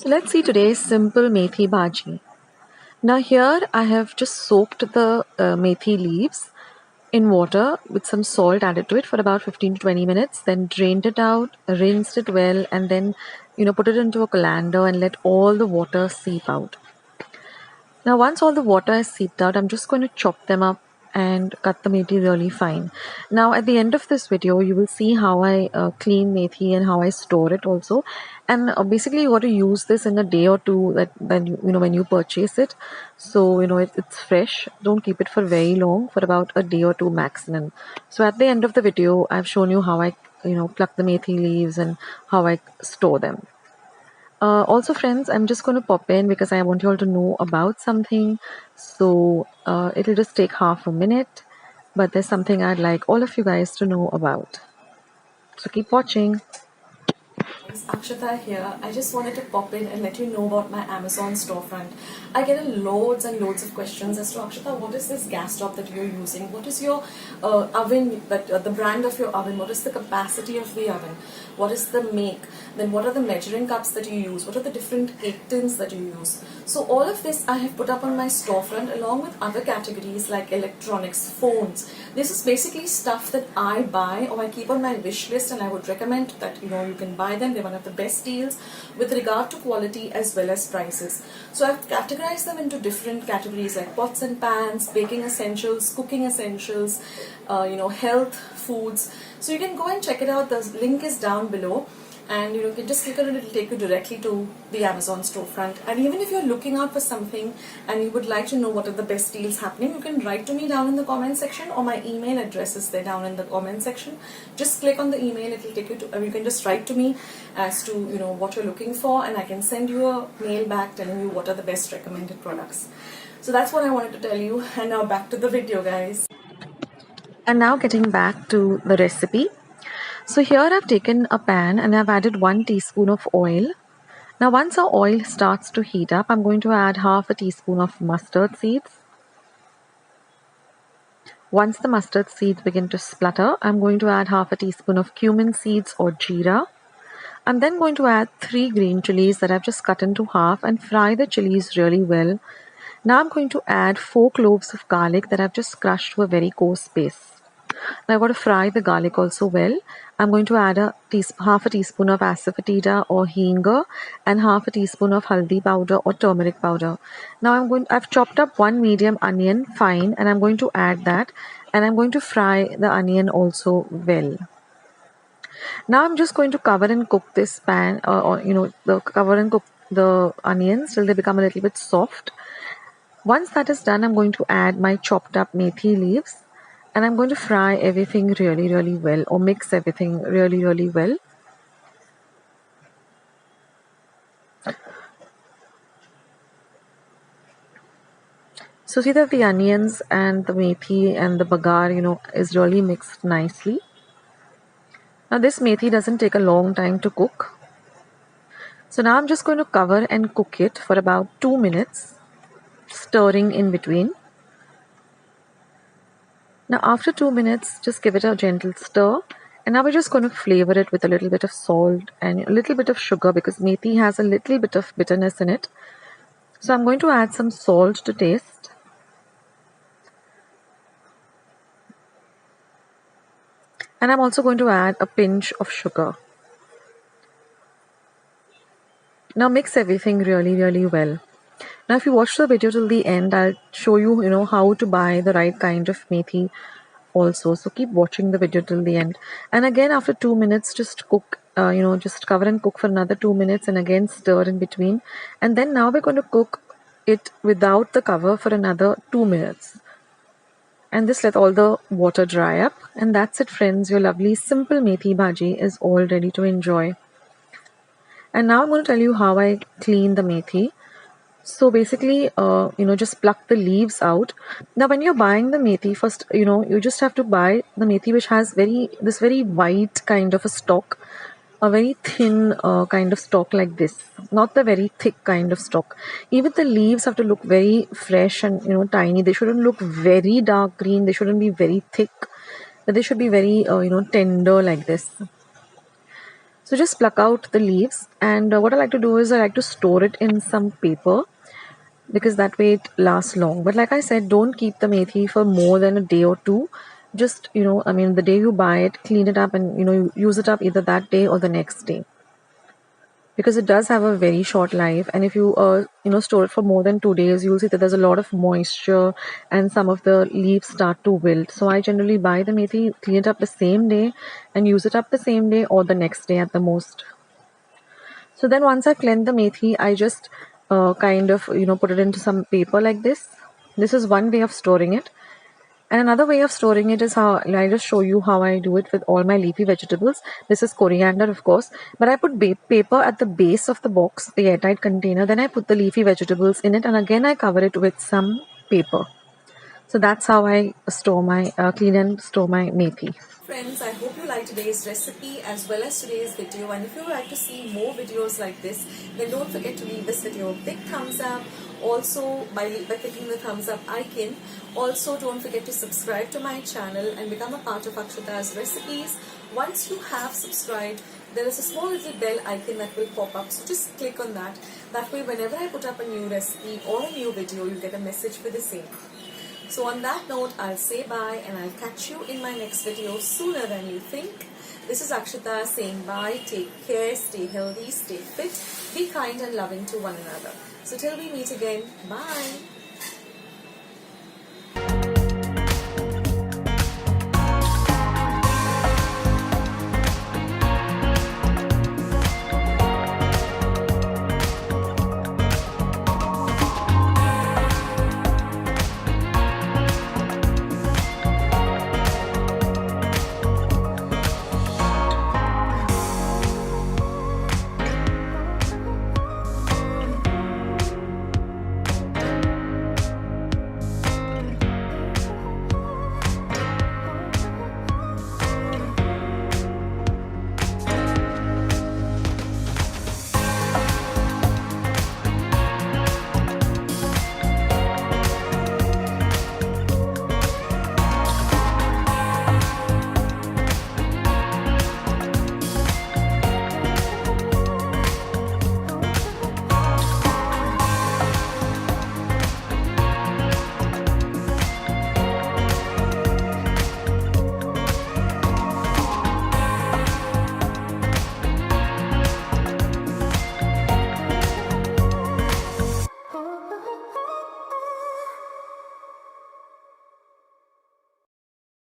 So let's see today's simple methi bhaji. Now here I have just soaked the methi leaves in water with some salt added to it for about 15 to 20 minutes, then drained it out, rinsed it well, and then put it into a colander and let all the water seep out. Now once all the water is seeped out, I'm just going to chop them up and cut the methi really fine. Now at the end of this video, you will see how I clean methi and how I store it also. And basically you got to use this in a day or two that when you purchase it. So it's fresh. Don't keep it for very long, for about a day or two maximum. So at the end of the video, I've shown you how I pluck the methi leaves and how I store them. Also friends, I'm just going to pop in because I want you all to know about something. So it'll just take half a minute, but there's something I'd like all of you guys to know about. So keep watching. It's Akshata here. I just wanted to pop in and let you know about my Amazon storefront. I get loads and loads of questions as to Akshata, what is this gas stove that you're using? What is your oven, the brand of your oven? What is the capacity of the oven? What is the make? Then what are the measuring cups that you use? What are the different cake tins that you use? So all of this I have put up on my storefront along with other categories like electronics, phones. This is basically stuff that I buy or I keep on my wish list, and I would recommend that you can buy them. They're one of the best deals with regard to quality as well as prices. So I've categorized them into different categories like pots and pans, baking essentials, cooking essentials, health, foods. So you can go and check it out. The link is down below, and you can just click on it. It'll take you directly to the Amazon storefront. And even if you're looking out for something and you would like to know what are the best deals happening, you can write to me down in the comment section, or my email address is there down in the comment section. Just click on the email. It'll take you to, you can just write to me as to what you're looking for, and I can send you a mail back telling you what are the best recommended products. So that's what I wanted to tell you, and now back to the video, guys. And now getting back to the recipe. So here I've taken a pan and I've added 1 teaspoon of oil. Now once our oil starts to heat up, I'm going to add half a teaspoon of mustard seeds. Once the mustard seeds begin to splutter, I'm going to add half a teaspoon of cumin seeds or jeera. I'm then going to add 3 green chilies that I've just cut into half and fry the chilies really well. Now I'm going to add 4 cloves of garlic that I've just crushed to a very coarse paste. Now I've got to fry the garlic also well. I'm going to add half a teaspoon of asafotedia or heenga and half a teaspoon of haldi powder or turmeric powder. Now I've chopped up 1 medium onion fine, and I'm going to add that, and I'm going to fry the onion also well. Now I'm just going to cover and cook this pan, cover and cook the onions till they become a little bit soft. Once that is done, I'm going to add my chopped up methi leaves, and I'm going to fry everything really, really well, or mix everything really, really well. So see that the onions and the methi and the bagar, is really mixed nicely. Now this methi doesn't take a long time to cook. So now I'm just going to cover and cook it for about 2 minutes, stirring in between. Now after 2 minutes, just give it a gentle stir. And now we're just going to flavor it with a little bit of salt and a little bit of sugar, because methi has a little bit of bitterness in it. So I'm going to add some salt to taste. And I'm also going to add a pinch of sugar. Now mix everything really, really well. Now if you watch the video till the end, I'll show you, how to buy the right kind of methi also. So keep watching the video till the end. And again, after 2 minutes, just cook, just cover and cook for another 2 minutes, and again stir in between. And then now we're going to cook it without the cover for another 2 minutes. And just let all the water dry up. And that's it, friends. Your lovely simple methi bhaji is all ready to enjoy. And now I'm going to tell you how I clean the methi. So basically, just pluck the leaves out. Now when you're buying the methi, first, you just have to buy the methi which has this very white kind of a stalk, a very thin kind of stalk like this, not the very thick kind of stalk. Even the leaves have to look very fresh and, tiny. They shouldn't look very dark green. They shouldn't be very thick. But they should be very, tender like this. So So just pluck out the leaves, and what I like to do is I like to store it in some paper, because that way it lasts long. But like I said, don't keep the methi for more than a day or two. Just, I mean, the day you buy it, clean it up, and you use it up either that day or the next day, because it does have a very short life. And if you store it for more than 2 days, you'll see that there's a lot of moisture and some of the leaves start to wilt. So I generally buy the methi, clean it up the same day, and use it up the same day or the next day at the most. So then once I cleanse the methi, I just kind of put it into some paper like this. This is one way of storing it. And another way of storing it is how I just show you how I do it with all my leafy vegetables. This is coriander, of course, but I put paper at the base of the box, the airtight container. Then I put the leafy vegetables in it, and again I cover it with some paper. So that's how I store my clean and store my methi. Friends, I hope you like today's recipe as well as today's video, and if you would like to see more videos like this, then don't forget to leave this video a big thumbs up. Also, by clicking the thumbs up icon, also don't forget to subscribe to my channel and become a part of Akshata's recipes. Once you have subscribed, there is a small little bell icon that will pop up, so just click on that. That way, whenever I put up a new recipe or a new video, you get a message for the same. So on that note, I'll say bye, and I'll catch you in my next video sooner than you think. This is Akshata saying bye. Take care, stay healthy, stay fit, be kind and loving to one another. So till we meet again, bye.